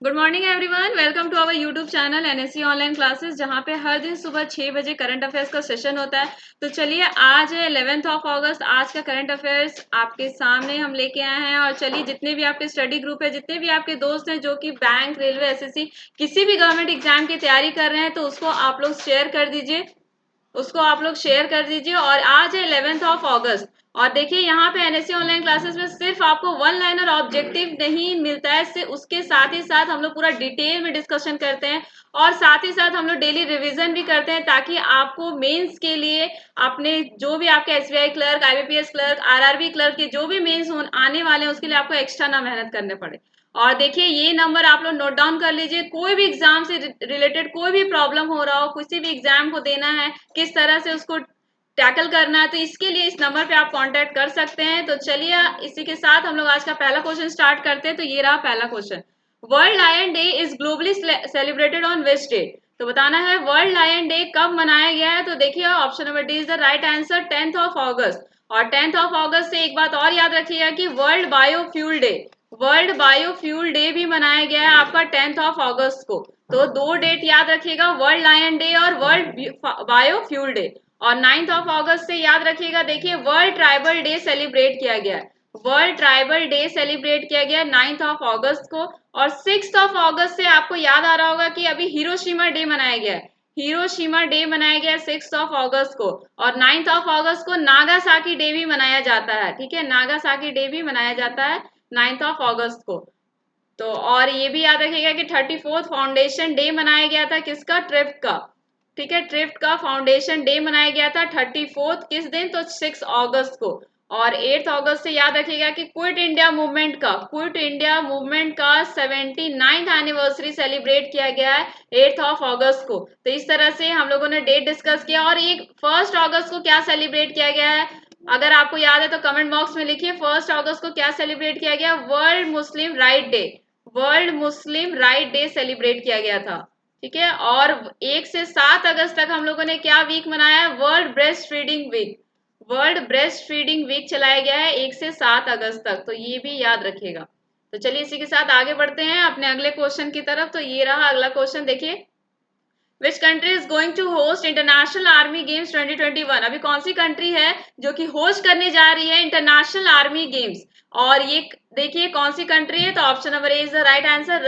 Good morning everyone, welcome to our YouTube channel NSC online classes, जहां पे हर दिन सुबह 6 बजे करंट अफेयर्स का सेशन होता है। तो चलिए, आज है 11th ऑफ अगस्त। आज का करंट अफेयर्स आपके सामने हम लेके आए हैं। और चलिए, जितने भी आपके स्टडी ग्रुप है, जितने भी आपके दोस्त हैं जो कि बैंक, रेलवे, एसएससी किसी भी गवर्नमेंट एग्जाम की तैयारी कर रहे हैं, तो उसको आप लोग शेयर कर दीजिए। और आज है 11th ऑफ अगस्त। और देखिए, यहाँ पे एनएससी ऑनलाइन क्लासेस में सिर्फ आपको वन लाइनर ऑब्जेक्टिव नहीं मिलता है, सिर्फ उसके साथ ही साथ हम लोग पूरा डिटेल में डिस्कशन करते हैं। और साथ ही साथ हम लोग डेली रिवीजन भी करते हैं, ताकि आपको मेंस के लिए अपने जो भी आपके SBI clerk, IBPS clerk, RRB clerk के जो भी मेंस आने वाले हैं, उसके लिए आपको एक्स्ट्रा ना मेहनत करने पड़े। और देखिए, ये नंबर आप लोग नोट डाउन कर लीजिए। कोई भी एग्जाम से रिलेटेड कोई भी प्रॉब्लम हो रहा हो, किसी भी एग्जाम को देना है, किस तरह से उसको टैकल करना है, तो इसके लिए इस नंबर पे आप कांटेक्ट कर सकते हैं। तो चलिए, इसी के साथ हम लोग आज का पहला क्वेश्चन स्टार्ट करते हैं। तो ये रहा पहला question. World Lion Day is globally celebrated on which day? तो बताना है वर्ल्ड लायन डे कब मनाया गया है। तो देखिए, option number D is the right answer, 10th of अगस्त। और 10th ऑफ अगस्त से एक बात और याद रखिएगा कि वर्ल्ड बायोफ्यूल डे भी मनाया गया है आपका 10th ऑफ अगस्त को। तो दो डेट याद रखिएगा, वर्ल्ड लायन डे और वर्ल्ड बायोफ्यूल डे। और 9th ऑफ अगस्त से याद रखिएगा, देखिए, वर्ल्ड ट्राइबल डे सेलिब्रेट किया गया है। वर्ल्ड ट्राइबल डे सेलिब्रेट किया गया 9th ऑफ अगस्त को। और 6th ऑफ अगस्त से आपको याद आ रहा होगा कि अभी हिरोशिमा डे मनाया गया है। हिरोशिमा डे मनाया गया 6th ऑफ अगस्त को। और 9th ऑफ अगस्त को नागासाकी डे भी मनाया जाता है। ठीक है, नागासाकी डे भी मनाया जाता है 9th ऑफ अगस्त को। तो और ये भी याद रखिएगा कि 34th फाउंडेशन डे मनाया गया था, किसका? ट्रिप्ट का। ठीक है, ट्रिप्ट का फाउंडेशन डे मनाया गया था 34th, किस दिन? तो 6 अगस्त को। और 8th अगस्त से याद रखिएगा कि क्विट इंडिया मूवमेंट का 79th एनिवर्सरी सेलिब्रेट किया गया है 8th ऑफ अगस्त को। तो इस तरह से हम लोगों ने डेट डिस्कस किया। और एक 1 अगस्त को क्या सेलिब्रेट किया गया है, अगर आपको याद है तो कमेंट बॉक्स में लिखिए। 1 अगस्त को क्या सेलिब्रेट किया गया? वर्ल्ड मुस्लिम राइट डे सेलिब्रेट किया गया था। ठीक है, और 1 से 7 अगस्त तक हम लोगों ने क्या वीक मनाया? वर्ल्ड ब्रेस्ट फीडिंग वीक चलाया गया है 1 से 7 अगस्त तक। तो ये भी याद रखिएगा। तो चलिए, इसी के साथ आगे बढ़ते हैं अपने अगले क्वेश्चन की तरफ। तो ये रहा अगला क्वेश्चन, देखिए, which country is going to host International Army Games 2021? अभी कौन सी कंट्री है जो कि होस्ट करने जा रही है इंटरनेशनल आर्मी गेम्स? और ये देखिए कौन सी कंट्री है। तो option number A is the right answer,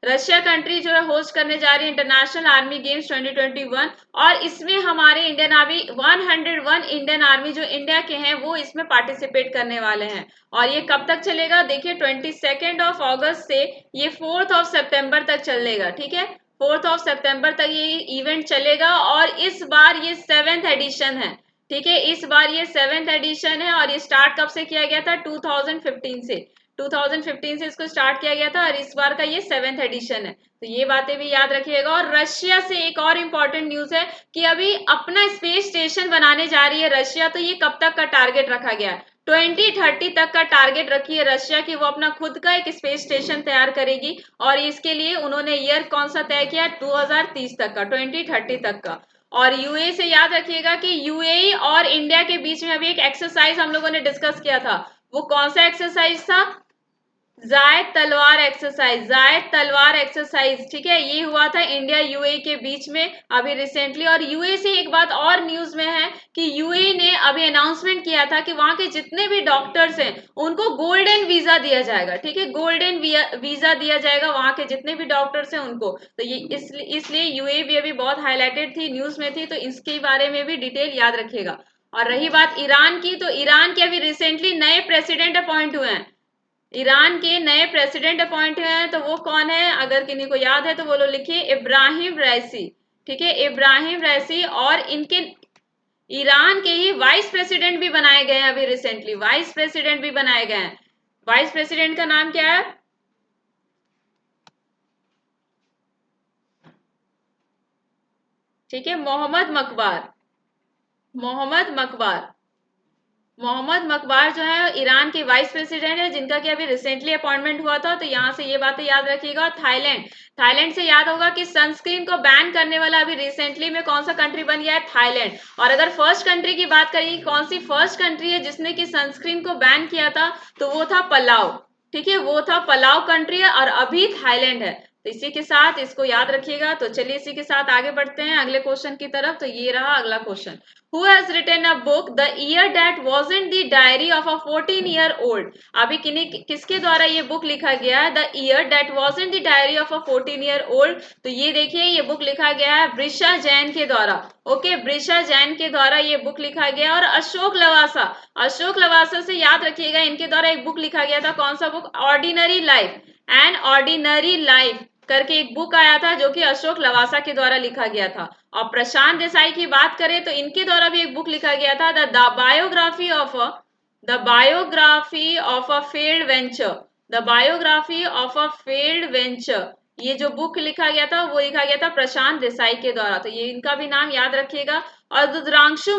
Russia country जो है होस्ट करने जा रही है इंटरनेशनल आर्मी गेम्स 2021। और इसमें हमारे इंडियन आर्मी 101 इंडियन आर्मी जो इंडिया के हैं वो इसमें पार्टिसिपेट करने वाले हैं। और ये कब तक चलेगा? देखिए, 22 ऑफ अगस्त से ये 4th ऑफ सितंबर तक चलेगा। ठीक है, 4th ऑफ सितंबर तक ये इवेंट चलेगा। और इस बार ये 7th एडिशन है। ठीक है, इस बार ये 7th एडिशन है। और ये स्टार्ट कब से किया गया था? 2015 से इसको स्टार्ट किया गया था। और इस बार का ये 7th एडिशन है। तो ये बातें भी याद रखिएगा। और रशिया से एक और इम्पोर्टेंट न्यूज है कि अभी अपना स्पेस स्टेशन बनाने जा रही है रशिया। तो ये कब तक का टारगेट रखा गया है? 2030 तक का टारगेट रखी है रशिया की, वो अपना खुद का एक स्पेस स्टेशन तैयार करेगी। और इसके लिए उन्होंने ईयर कौन सा तय किया? 2030 तक का, 2030 तक का। और यूएई से याद रखिएगा कि यूएई और इंडिया के बीच में अभी एक एक्सरसाइज हम लोगों ने डिस्कस किया था। वो कौन सा एक्सरसाइज था? जायद तलवार एक्सरसाइज। ठीक है, ये हुआ था इंडिया यूएई के बीच में अभी रिसेंटली। और यूएई से एक बात और न्यूज में है कि यूएई ने अभी अनाउंसमेंट किया था कि वहां के जितने भी डॉक्टर्स हैं उनको गोल्डन वीजा दिया जाएगा। ठीक है, गोल्डन वीजा दिया जाएगा वहां के जितने भी डॉक्टर्स हैं उनको। तो ये इसलिए यूएई भी अभी बहुत हाईलाइटेड थी, न्यूज में थी। तो इसके बारे में भी डिटेल याद रखिएगा। और रही बात ईरान की, तो ईरान के अभी रिसेंटली नए प्रेसिडेंट अपॉइंट हुए हैं। ईरान के नए प्रेसिडेंट अपॉइंट हुए हैं। तो वो कौन है? अगर किन्हीं को याद है तो वो लोग लिखिए, इब्राहिम रईसी। ठीक है, इब्राहिम रईसी। और इनके ईरान के ही वाइस प्रेसिडेंट भी बनाए गए हैं अभी रिसेंटली, वाइस प्रेसिडेंट भी बनाए गए हैं। वाइस प्रेसिडेंट का नाम क्या है? ठीक है, मोहम्मद मकबार। मोहम्मद मकबार जो है ईरान के वाइस प्रेसिडेंट है, जिनका कि अभी रिसेंटली अपॉइंटमेंट हुआ था। तो यहाँ से ये बातें याद रखिएगा। थाईलैंड से याद होगा कि सनस्क्रीन को बैन करने वाला अभी रिसेंटली में कौन सा कंट्री बन गया है? थाईलैंड। और अगर फर्स्ट कंट्री की बात करें, कौन सी फर्स्ट कंट्री है जिसने कि सनस्क्रीन को बैन किया था? तो वो था पलाव। ठीक है, वो था पलाव कंट्री और अभी थाईलैंड है। तो इसी के साथ इसको याद रखिएगा। तो चलिए इसी के साथ आगे बढ़ते हैं अगले क्वेश्चन की तरफ। तो ये रहा अगला question, who has written a book the year that wasn't the diary of a 14-year old। अभी किसके द्वारा ये बुक लिखा गया है, the year that wasn't the diary of a 14-year old। तो ये देखिए ये बुक लिखा गया है ब्रिशा जैन के द्वारा। ओके, ब्रिशा जैन के द्वारा ये बुक लिखा गया। और अशोक लवासा से याद रखिएगा, इनके द्वारा एक बुक लिखा गया था। कौन सा book, ordinary life, an ordinary life करके एक बुक आया था जो कि अशोक लवासा के द्वारा लिखा गया था। और प्रशांत देसाई की बात करें तो इनके द्वारा भी एक बुक लिखा गया था, the biography of a failed venture, the biography of a failed venture. ये जो बुक लिखा गया था वो लिखा गया था प्रशांत देसाई के द्वारा। तो ये इनका भी नाम याद रखिएगा। और रुद्रांशु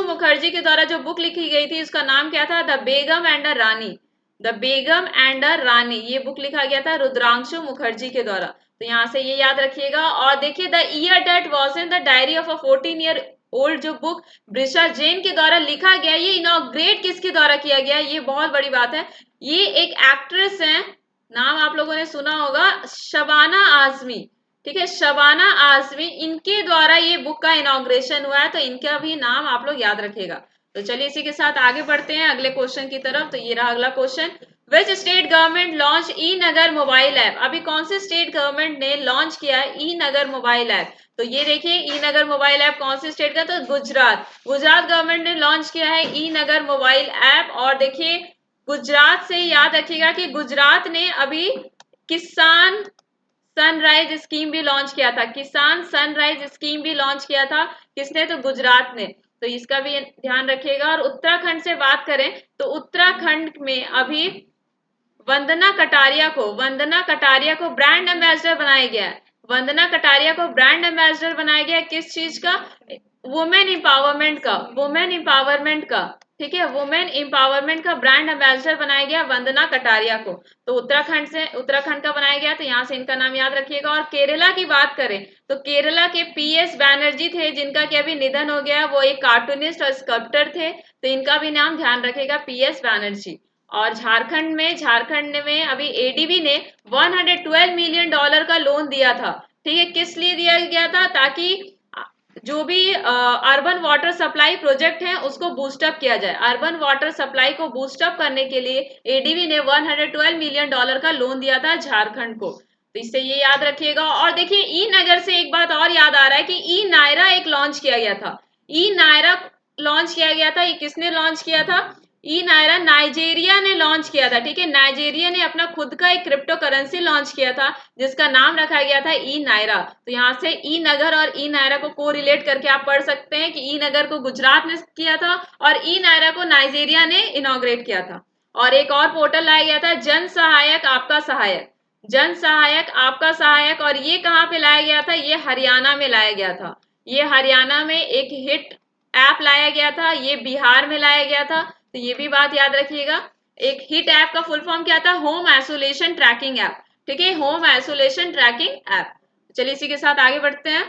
मुखर्जी के द्वारा जो बुक लिखी गई थी उसका नाम क्या था, the Begum and the Rani, the Begum and the Rani. ये बुक लिखा गया था रुद्रांशु मुखर्जी के द्वारा। तो यहाँ से ये याद रखिएगा। और देखिए the year that was in the diary of a 14-year old, जो बुक ब्रिशा जैन के द्वारा लिखा गया, ये इनॉग्रेट किसके द्वारा किया गया, ये बहुत बड़ी बात है। ये एक एक्ट्रेस है, नाम आप लोगों ने सुना होगा, शबाना आजमी। ठीक है, शबाना आजमी, इनके द्वारा ये बुक का इनॉग्रेशन हुआ है। तो इनका भी नाम आप लोग याद रखिएगा। तो चलिए इसी के साथ आगे बढ़ते हैं अगले क्वेश्चन की तरफ। तो ये रहा अगला question, which state government launch E Nagar mobile app. अभी कौन से स्टेट गवर्नमेंट ने लॉन्च किया है ई नगर मोबाइल ऐप। तो ये देखिए ई नगर मोबाइल ऐप कौन से स्टेट का, तो गुजरात गवर्नमेंट ने लॉन्च किया है ई नगर मोबाइल ऐप। और देखिए गुजरात से याद रखिएगा कि गुजरात ने अभी किसान सनराइज स्कीम भी लॉन्च किया था, किसान सनराइज स्कीम भी लॉन्च किया था। किसने, तो गुजरात ने। तो इसका भी ध्यान रखिएगा। और उत्तराखंड से बात करें तो उत्तराखंड में अभी वंदना कटारिया को ब्रांड एम्बेसडर बनाया गया है। वंदना कटारिया को ब्रांड एम्बेसडर बनाया गया है किस चीज का, वुमेन एम्पावरमेंट का। ठीक है, वुमेन एम्पावरमेंट का ब्रांड एम्बेसडर बनाया गया वंदना कटारिया को। तो उत्तराखंड का बनाया गया। तो यहाँ से इनका नाम याद रखिएगा। और केरला की बात करें तो केरला के पीएस बैनर्जी थे, जिनका कि अभी निधन हो गया। वो एक कार्टूनिस्ट और स्कल्प्टर थे। तो इनका भी नाम ध्यान रखिएगा, पीएस बैनर्जी। और झारखंड में अभी एडीबी ने $112 मिलियन का लोन दिया था। ठीक है, किस लिए दिया गया था, ताकि जो भी अर्बन वाटर सप्लाई प्रोजेक्ट है उसको बूस्टअप किया जाए। अर्बन वाटर सप्लाई को बूस्टअप करने के लिए एडीबी ने $112 मिलियन का लोन दिया था झारखंड को। तो इससे ये याद रखिएगा। और देखिए ई नगर से एक बात और याद आ रहा है कि ई नायरा एक लॉन्च किया गया था। ई नायरा लॉन्च किया गया था, ये किसने लॉन्च किया था, ई नायरा नाइजेरिया ने लॉन्च किया था। ठीक है, नाइजेरिया ने अपना खुद का एक क्रिप्टो करेंसी लॉन्च किया था जिसका नाम रखा गया था ई नायरा। तो यहाँ से ई नगर और ई नायरा को कोरिलेट करके आप पढ़ सकते हैं कि ई नगर को गुजरात ने किया था और ई नायरा को नाइजेरिया ने इनॉग्रेट किया था। और एक और पोर्टल लाया गया था, जन सहायक आपका सहायक। और ये कहाँ पे लाया गया था, ये हरियाणा में लाया गया था। ये हरियाणा में एक हिट ऐप लाया गया था, ये बिहार में लाया गया था। तो ये भी बात याद रखिएगा। एक हिट ऐप का फुल फॉर्म क्या था, होम आइसोलेशन ट्रैकिंग ऐप। ठीक है, होम आइसोलेशन ट्रैकिंग ऐप। चलिए इसी के साथ आगे बढ़ते हैं।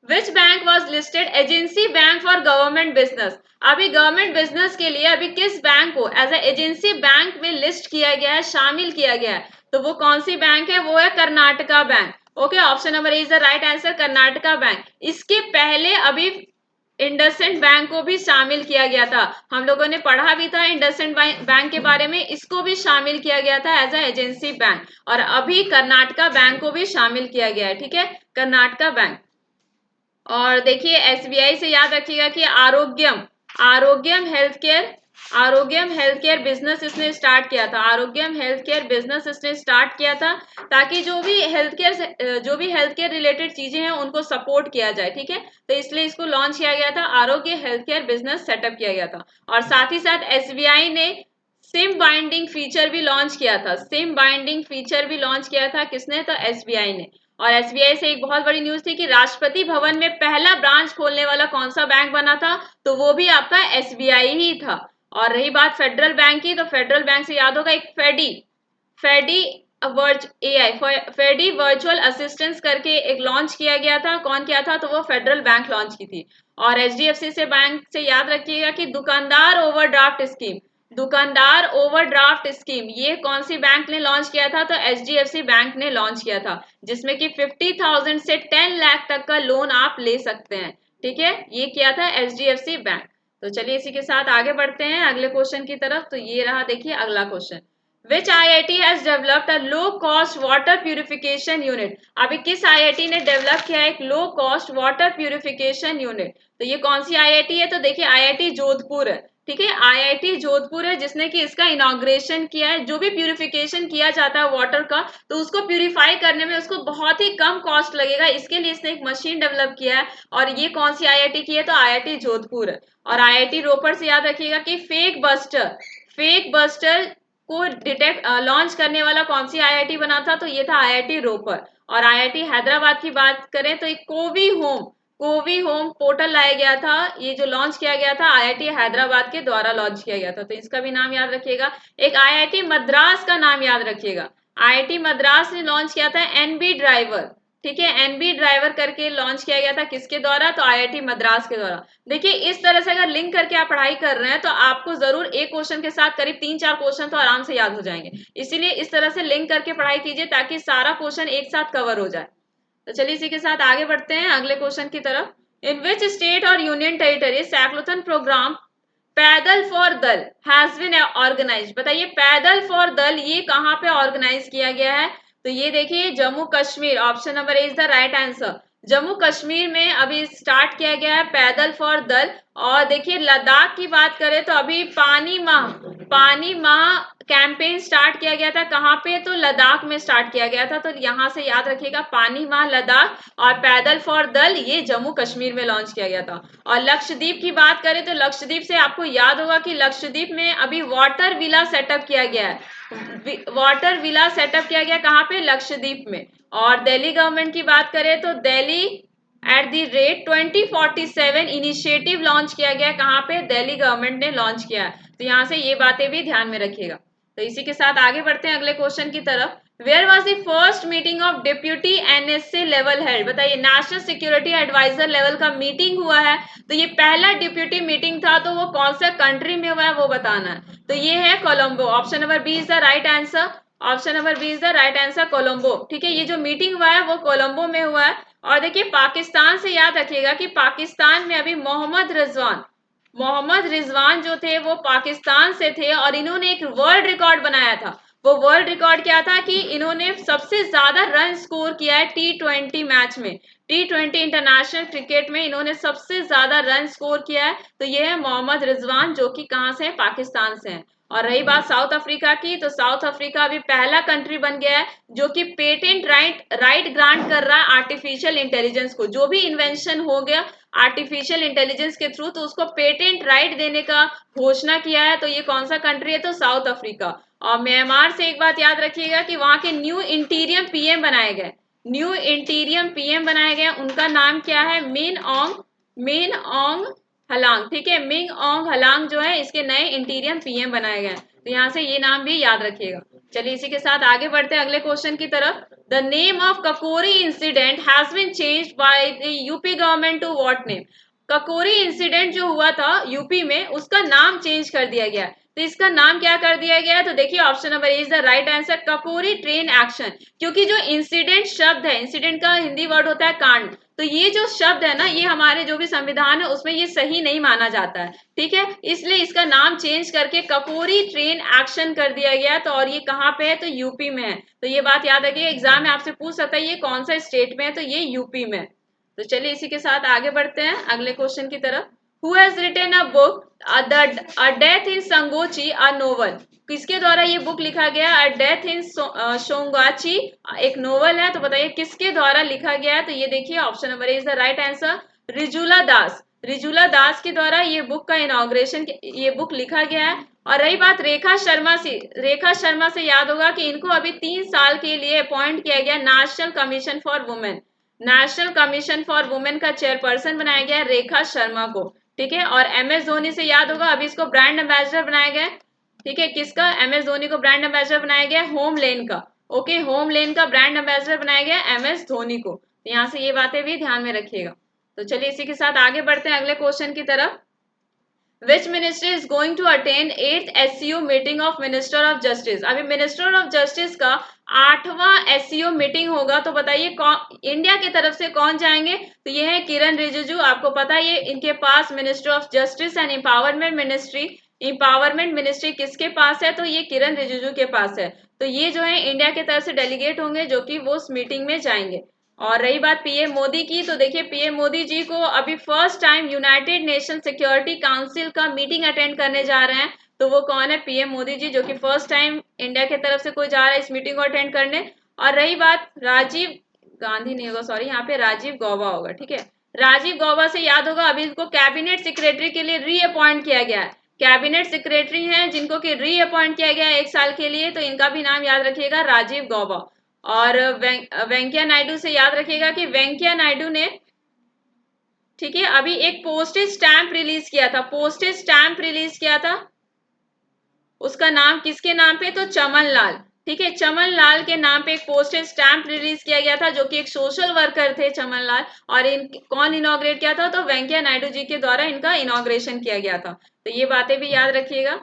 Which bank was listed agency bank for government business. अभी गवर्नमेंट बिजनेस के लिए अभी किस बैंक को एज ए एजेंसी बैंक में लिस्ट किया गया है, शामिल किया गया है। तो वो कौन सी बैंक है, वो है Karnataka bank. Okay, option number A is the right answer, Karnataka bank. इसके पहले अभी इंडसइंड बैंक को भी शामिल किया गया था। हम लोगों ने पढ़ा भी था इंडसइंड बैंक के बारे में, इसको भी शामिल किया गया था एज ए एजेंसी बैंक। और अभी कर्नाटका बैंक को भी शामिल किया गया है। ठीक है, कर्नाटका बैंक। और देखिए एसबीआई से याद रखिएगा कि आरोग्यम हेल्थ केयर बिजनेस इसने स्टार्ट किया था। आरोग्यम हेल्थ केयर बिजनेस इसने स्टार्ट किया था ताकि जो भी हेल्थ केयर रिलेटेड चीजें हैं उनको सपोर्ट किया जाए। ठीक है, तो इसलिए इसको लॉन्च किया गया था, आरोग्य हेल्थ केयर बिजनेस सेटअप किया गया था। और साथ ही साथ एसबीआई ने सिम बाइंडिंग फीचर भी लॉन्च किया था। किसने, तो एसबीआई ने। और एसबीआई से एक बहुत बड़ी न्यूज थी कि राष्ट्रपति भवन में पहला ब्रांच खोलने वाला कौन सा बैंक बना था, तो वो भी आपका एसबीआई ही था। और रही बात फेडरल बैंक की, तो फेडरल बैंक से याद होगा एक फेडी वर्चुअल असिस्टेंस करके एक लॉन्च किया गया था। कौन किया था, तो वो फेडरल बैंक लॉन्च की थी। और एचडीएफसी से बैंक से याद रखिएगा कि दुकानदार ओवरड्राफ्ट स्कीम, दुकानदार ओवरड्राफ्ट स्कीम, ये कौन सी बैंक ने लॉन्च किया था? तो HDFC बैंक ने लॉन्च किया था, जिसमें कि 50,000 से 10 लाख तक का लोन आप ले सकते हैं। ठीक है, ये किया था HDFC बैंक। तो चलिए इसी के साथ आगे बढ़ते हैं अगले क्वेश्चन की तरफ। तो ये रहा, देखिए अगला question, which IIT has developed a low cost water purification unit. अभी किस IIT ने डेवलप किया है एक low cost water purification unit? तो ये कौन सी IIT है? तो देखिए IIT जोधपुर है। ठीक है, IIT जोधपुर है जिसने कि इसका इनॉग्रेशन किया है। जो भी प्यूरिफिकेशन किया जाता है वाटर का, तो उसको प्यूरिफाई करने में उसको बहुत ही कम कॉस्ट लगेगा, इसके लिए इसने एक मशीन डेवलप किया है। और ये कौन सी IIT की है? तो IIT जोधपुर है। और IIT रोपड़ से याद रखिएगा कि फेक बस्टर को डिटेक्ट लॉन्च करने वाला कौन सी IIT बना था? तो ये था IIT रोपड़। और IIT हैदराबाद की बात करें तो एक कोवी होम पोर्टल लाया गया था, ये जो लॉन्च किया गया था IIT हैदराबाद के द्वारा लॉन्च किया गया था, तो इसका भी नाम याद रखिएगा। एक IIT मद्रास का नाम याद रखिएगा, IIT मद्रास ने लॉन्च किया था NB ड्राइवर। ठीक है, NB ड्राइवर करके लॉन्च किया गया था, किसके द्वारा? तो IIT मद्रास के द्वारा। देखिए इस तरह से अगर लिंक करके आप पढ़ाई कर रहे हैं तो आपको जरूर एक क्वेश्चन के साथ करीब 3-4 क्वेश्चन तो आराम से याद हो जाएंगे। इसीलिए इस तरह से लिंक करके पढ़ाई कीजिए ताकि सारा क्वेश्चन एक साथ कवर हो जाए। तो चलिए इसी के साथ आगे बढ़ते हैं अगले क्वेश्चन की तरफ। इन विच स्टेट और यूनियन टेरिटरी साइक्लोथन प्रोग्राम पैदल फॉर दल हैज बीन ऑर्गेनाइज? बताइए पैदल फॉर दल ये कहाँ पे ऑर्गेनाइज किया गया है? तो ये देखिए Jammu Kashmir, option number A is the right answer. Jammu Kashmir में अभी स्टार्ट किया गया है पैदल फॉर दल। और देखिए लद्दाख की बात करें तो अभी पानी माह कैंपेन स्टार्ट किया गया था, कहाँ पे? तो लद्दाख में स्टार्ट किया गया था। तो यहाँ से याद रखिएगा पानी माह लद्दाख, और पैदल फॉर दल ये जम्मू कश्मीर में लॉन्च किया गया था। और लक्षद्वीप की बात करें तो लक्षद्वीप से आपको याद होगा कि लक्षद्वीप में अभी वाटर विला सेटअप किया गया है, वाटर विला सेटअप किया गया कहाँ पे? लक्षद्वीप में। और दिल्ली गवर्नमेंट की बात करें तो Delhi at the rate 2047 initiative launch किया गया, कहाँ पे? दिल्ली गवर्नमेंट ने लॉन्च किया है। तो यहाँ से ये बातें भी ध्यान में रखिएगा। तो इसी के साथ आगे बढ़ते हैं अगले क्वेश्चन की तरफ। Where was the first meeting of deputy NSA level held? बताइए नेशनल सिक्योरिटी एडवाइजर लेवल का मीटिंग हुआ है, तो ये पहला डिप्यूटी मीटिंग था, तो वो कौन सा कंट्री में हुआ है वो बताना है। तो ये है Colombo, option number B is the right answer. Option number B is the right answer, Colombo. ठीक है, ये जो मीटिंग हुआ है वो कोलंबो में हुआ है। और देखिए पाकिस्तान से याद रखिएगा कि पाकिस्तान में अभी मोहम्मद रिजवान जो थे वो पाकिस्तान से थे, और इन्होंने एक वर्ल्ड रिकॉर्ड बनाया था। वो वर्ल्ड रिकॉर्ड क्या था कि इन्होंने सबसे ज्यादा रन स्कोर किया है T20 मैच में, T20 इंटरनेशनल क्रिकेट में इन्होंने सबसे ज्यादा रन स्कोर किया है। तो ये है मोहम्मद रिजवान, जो कि कहाँ से है? पाकिस्तान से है। और रही बात साउथ अफ्रीका की, तो साउथ अफ्रीका अभी पहला कंट्री बन गया है जो कि पेटेंट राइट ग्रांट कर रहा है आर्टिफिशियल इंटेलिजेंस को। जो भी इन्वेंशन हो गया आर्टिफिशियल इंटेलिजेंस के थ्रू, तो उसको पेटेंट राइट देने का घोषणा किया है। तो ये कौन सा कंट्री है? तो साउथ अफ्रीका। और म्यांमार से एक बात याद रखिएगा कि वहां के न्यू इंटीरियम पीएम बनाए गए, उनका नाम क्या है? मिन ओंग हलांग। ठीक है, मिंग ओंग हलांग जो है इसके नए इंटीरियम पीएम बनाए गए, तो यहाँ से ये नाम भी याद रखिएगा। चलिए इसी के साथ आगे बढ़ते हैं अगले क्वेश्चन की तरफ। The name of Kakori incident has been changed by the UP government to what name? Kakori incident जो हुआ था यूपी में, उसका नाम चेंज कर दिया गया, तो इसका नाम क्या कर दिया गया? तो देखिए option number A is the right answer, Kakori train action. क्योंकि जो इंसिडेंट शब्द है, इंसिडेंट का हिंदी वर्ड होता है कांड, तो ये जो शब्द है ना, ये हमारे जो भी संविधान है उसमें ये सही नहीं माना जाता है। ठीक है, इसलिए इसका नाम चेंज करके ककोरी ट्रेन एक्शन कर दिया गया। तो और ये कहाँ पे है? तो यूपी में है। तो ये बात याद रखिए, एग्जाम में आपसे पूछ सकता है ये कौन सा स्टेट में है, तो ये यूपी में। तो चलिए इसी के साथ आगे बढ़ते हैं अगले क्वेश्चन की तरफ। Who has written a book a death in Sonagachi a novel? किसके द्वारा ये बुक लिखा गया? अ डेथ इन सोंगाची एक नोवेल है, तो बताइए किसके द्वारा लिखा गया है? तो ये देखिए option number is the right answer, Rijula Das के द्वारा ये बुक का इनॉग्रेशन, ये बुक लिखा गया है। और रही बात रेखा शर्मा से याद होगा कि इनको अभी 3 साल के लिए अपॉइंट किया गया नेशनल कमीशन फॉर वुमेन का चेयरपर्सन बनाया गया रेखा शर्मा को। ठीक है, और MS धोनी से याद होगा अभी इसको ब्रांड एम्बेसडर बनाया गया। ठीक है, किसका? MS धोनी को ब्रांड एम्बेसडर बनाया गया होम लेन का। ओके, होम लेन का ब्रांड एम्बेसडर बनाया गया MS धोनी को। तो यहाँ से ये बातें भी ध्यान में रखिएगा। तो चलिए इसी के साथ आगे बढ़ते हैं अगले क्वेश्चन की तरफ। Which minister is going to attend 8th SCO meeting of minister of justice. अभी मिनिस्टर ऑफ जस्टिस का 8वां SCO मीटिंग होगा, तो बताइए इंडिया की तरफ से कौन जाएंगे? तो ये है किरण रिजिजू। आपको पता है ये इनके पास minister of justice and empowerment ministry किसके पास है? तो ये किरण रिजिजू के पास है। तो ये जो है इंडिया की तरफ से डेलीगेट होंगे जो कि वो उस मीटिंग में जाएंगे। और रही बात पीएम मोदी की, तो देखिए पीएम मोदी जी को अभी first time United nation security council का मीटिंग अटेंड करने जा रहे हैं। तो वो कौन है? पीएम मोदी जी, जो कि फर्स्ट टाइम इंडिया की तरफ से कोई जा रहा है इस मीटिंग को अटेंड करने। और रही बात, राजीव गांधी नहीं होगा, सॉरी, यहाँ पे राजीव गौबा होगा। ठीक है, राजीव गौबा से याद होगा अभी इनको कैबिनेट सेक्रेटरी के लिए रीअपॉइंट किया गया है। कैबिनेट सेक्रेटरी हैं जिनको कि रीअपॉइंट किया गया है 1 साल के लिए, तो इनका भी नाम याद रखिएगा, राजीव गौबा। और वेंकैया नायडू से याद रखिएगा कि वेंकैया नायडू ने, ठीक है, अभी एक पोस्टेज स्टैंप रिलीज किया था। पोस्टेज स्टैंप रिलीज किया था, उसका नाम किसके नाम पे? तो चमन लाल। ठीक है, चमन लाल के नाम पे एक पोस्टेज स्टैंप रिलीज किया गया था, जो कि एक सोशल वर्कर थे चमन लाल। और कौन इनॉग्रेट किया था? तो वेंकैया नायडू जी के द्वारा इनका इनॉग्रेशन किया गया था। तो ये बातें भी याद रखिएगा।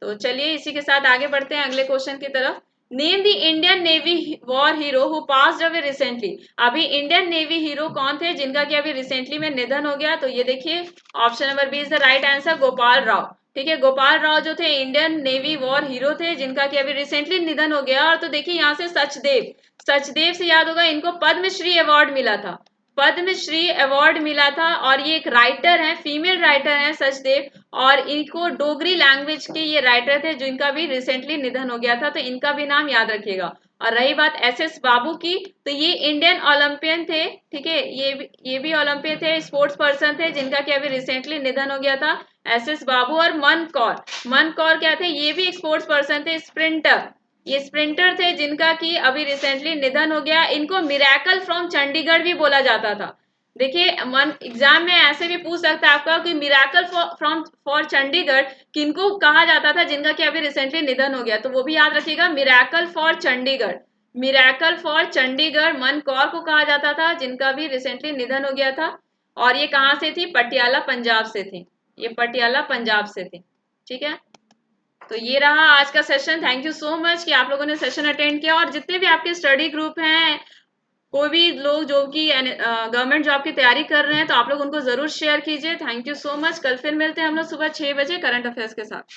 तो चलिए इसी के साथ आगे बढ़ते हैं अगले क्वेश्चन की तरफ। Name the Indian navy war hero who passed away recently. अभी इंडियन नेवी हीरो कौन थे जिनका कि अभी रिसेंटली में निधन हो गया? तो ये देखिए option number B is the right answer, Gopal Rao. ठीक है, गोपाल राव जो थे इंडियन नेवी वॉर हीरो थे जिनका कि अभी रिसेंटली निधन हो गया। और तो देखिए यहाँ से सचदेव, सचदेव से याद होगा इनको पद्मश्री अवार्ड मिला था। पद्मश्री अवार्ड मिला था। और ये एक राइटर है, फीमेल राइटर है सचदेव। और इनको डोगरी लैंग्वेज के ये राइटर थे जिनका भी रिसेंटली निधन हो गया था, तो इनका भी नाम याद रखिएगा। और रही बात SS बाबू की, तो ये इंडियन ओलंपियन थे। ठीक है, ये भी ओलंपियन थे, स्पोर्ट्स पर्सन थे जिनका कि अभी रिसेंटली निधन हो गया था, SS बाबू। और मन कौर, मन कौर क्या थे? ये भी एक स्पोर्ट्स पर्सन थे, स्प्रिंटर। ये स्प्रिंटर थे जिनका कि अभी रिसेंटली निधन हो गया। इनको मिरेकल फ्रॉम चंडीगढ़ भी बोला जाता था। देखिए मन एग्जाम में ऐसे भी पूछ सकता है आपका कि मिरेकल फ्रॉम फॉर चंडीगढ़ किनको कहा जाता था जिनका कि अभी रिसेंटली निधन हो गया? तो वो भी याद रखिएगा, miracle for Chandigarh. Miracle for Chandigarh मन कौर को कहा जाता था जिनका भी रिसेंटली निधन हो गया था। और ये कहाँ से थी? पटियाला पंजाब से थी। ये पटियाला पंजाब से थी। ठीक है, तो ये रहा आज का session. Thank you so much कि आप लोगों ने सेशन अटेंड किया। और जितने भी आपके स्टडी ग्रुप हैं, कोई भी लोग जो कि गवर्नमेंट जॉब की तैयारी कर रहे हैं, तो आप लोग उनको जरूर शेयर कीजिए। Thank you so much. कल फिर मिलते हैं हम लोग सुबह 6 बजे करंट अफेयर्स के साथ।